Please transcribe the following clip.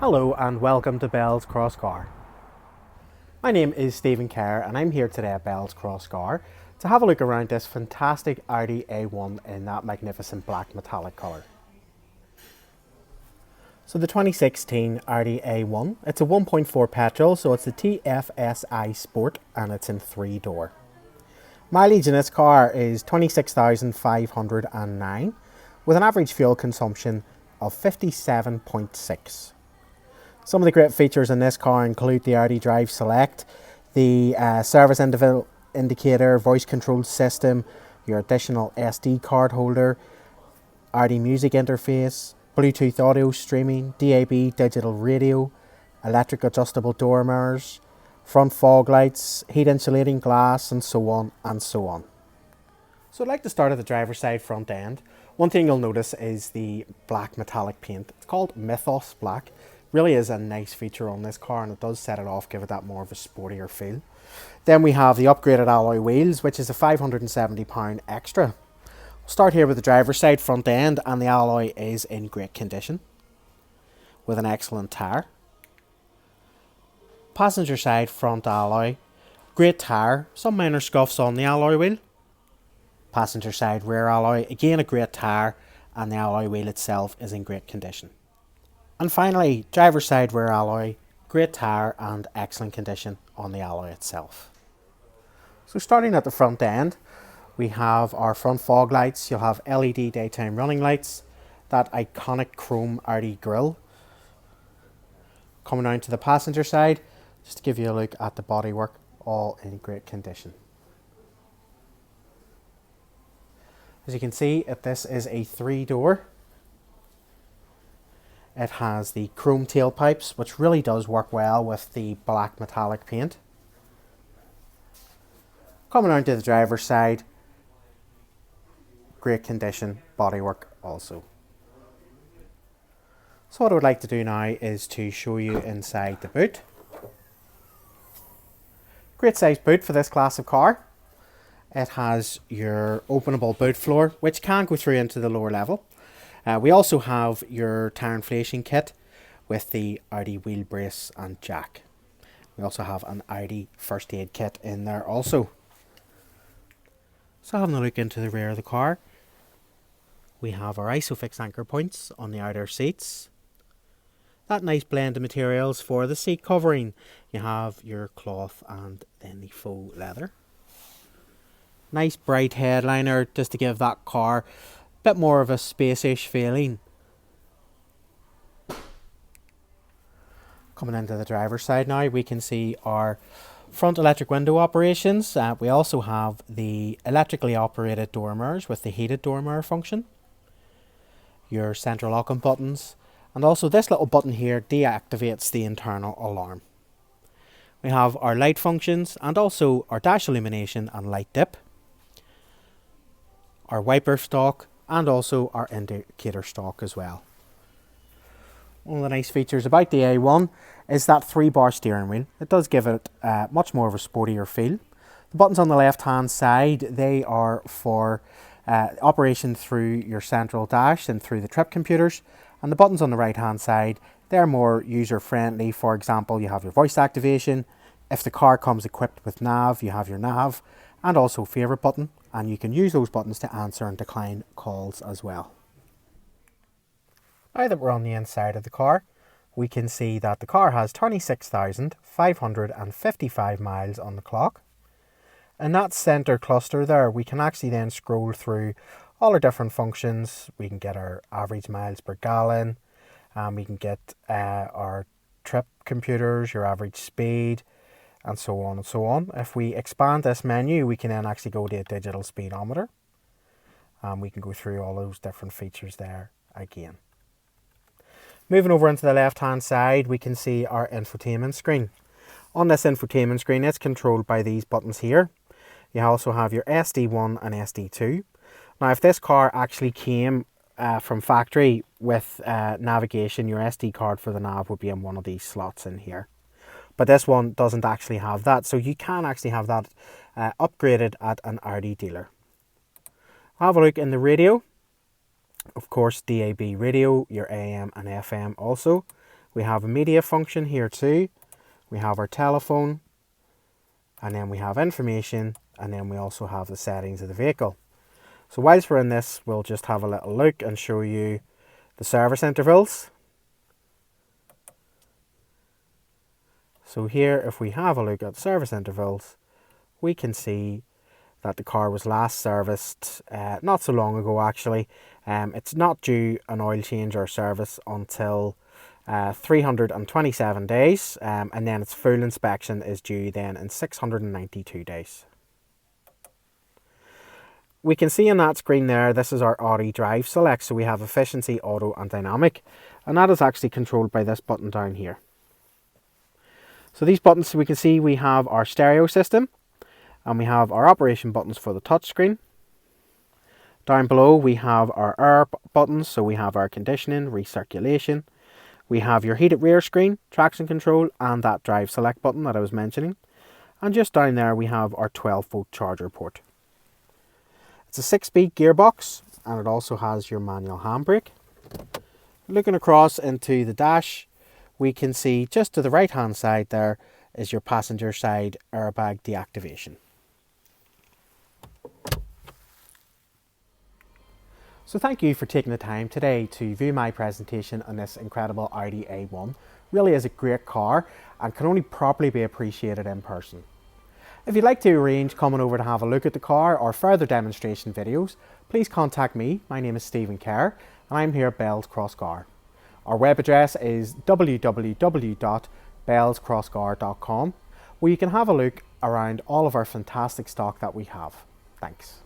Hello and welcome to Bell's Crossgar. My name is Stephen Kerr and I'm here today at Bell's Crossgar to have a look around this fantastic Audi A1 in that magnificent black metallic colour. So the 2016 Audi A1, it's a 1.4 petrol, so it's the TFSI Sport and it's in 3-door. Mileage in this car is 26,509 with an average fuel consumption of 57.6. Some of the great features in this car include the Audi Drive Select, the service indicator, voice control system, your additional SD card holder, Audi music interface, Bluetooth audio streaming, DAB digital radio, electric adjustable door mirrors, front fog lights, heat insulating glass, and so on and so on. So I'd like to start at the driver's side front end. One thing you'll notice is the black metallic paint. It's called Mythos Black. Really is a nice feature on this car and it does set it off, give it that more of a sportier feel. Then we have the upgraded alloy wheels, which is a £570 extra. We'll start here with the driver's side front end, and the alloy is in great condition with an excellent tyre. Passenger side front alloy, great tyre, some minor scuffs on the alloy wheel. Passenger side rear alloy, again a great tyre, and the alloy wheel itself is in great condition. And finally, driver's side rear alloy, great tyre and excellent condition on the alloy itself. So starting at the front end, we have our front fog lights. You'll have LED daytime running lights, that iconic chrome Audi grille. Coming down to the passenger side, just to give you a look at the bodywork, all in great condition. As you can see, this is a 3-door. It has the chrome tailpipes, which really does work well with the black metallic paint. Coming on to the driver's side, great condition, bodywork also. So what I would like to do now is to show you inside the boot. Great size boot for this class of car. It has your openable boot floor, which can go through into the lower level. We also have your tyre inflation kit with the Audi wheel brace and jack. We also have an Audi first aid kit in there also. So having a look into the rear of the car, we have our ISOFIX anchor points on the outer seats. That nice blend of materials for the seat covering. You have your cloth and then the faux leather. Nice bright headliner just to give that car bit more of a spacish feeling. Coming into the driver's side now, we can see our front electric window operations. We also have the electrically operated door mirrors with the heated door mirror function, your central locking buttons, and also this little button here deactivates the internal alarm. We have our light functions and also our dash illumination and light dip, our wiper stalk, and also our indicator stalk as well. One of the nice features about the A1 is that 3-bar steering wheel. It does give it much more of a sportier feel. The buttons on the left hand side, they are for operation through your central dash and through the trip computers, and the buttons on the right hand side, they're more user friendly. For example, you have your voice activation. If the car comes equipped with nav, you have your nav and also favourite button, and you can use those buttons to answer and decline calls as well. Now that we're on the inside of the car, we can see that the car has 26,555 miles on the clock. In that centre cluster there, we can actually then scroll through all our different functions. We can get our average miles per gallon, we can get our trip computers, your average speed, and so on and so on. If we expand this menu, we can then actually go to a digital speedometer. We can go through all those different features there again. Moving over into the left hand side, we can see our infotainment screen. On this infotainment screen, it's controlled by these buttons here. You also have your SD1 and SD2. Now if this car actually came from factory with navigation, your SD card for the nav would be in one of these slots in here. But this one doesn't actually have that, so you can actually have that upgraded at an Audi dealer. Have a look in the radio. Of course, DAB radio, your AM and FM also. We have a media function here too. We have our telephone, and then we have information, and then we also have the settings of the vehicle. So whilst we're in this, we'll just have a little look and show you the service intervals. So here, if we have a look at service intervals, we can see that the car was last serviced not so long ago actually. It's not due an oil change or service until 327 days, and then its full inspection is due then in 692 days. We can see on that screen there, this is our Audi drive select, so we have efficiency, auto and dynamic, and that is actually controlled by this button down here. So these buttons, we can see we have our stereo system, and we have our operation buttons for the touchscreen. Down below we have our air buttons, so we have air conditioning, recirculation. We have your heated rear screen, traction control, and that drive select button that I was mentioning. And just down there we have our 12-volt charger port. It's a 6-speed gearbox, and it also has your manual handbrake. Looking across into the dash, we can see just to the right hand side there is your passenger side airbag deactivation. So thank you for taking the time today to view my presentation on this incredible Audi A1. Really is a great car and can only properly be appreciated in person. If you'd like to arrange coming over to have a look at the car or further demonstration videos, please contact me. My name is Stephen Kerr and I'm here at Bell's Crossgar. Our web address is www.bellscrossgar.com, where you can have a look around all of our fantastic stock that we have. Thanks.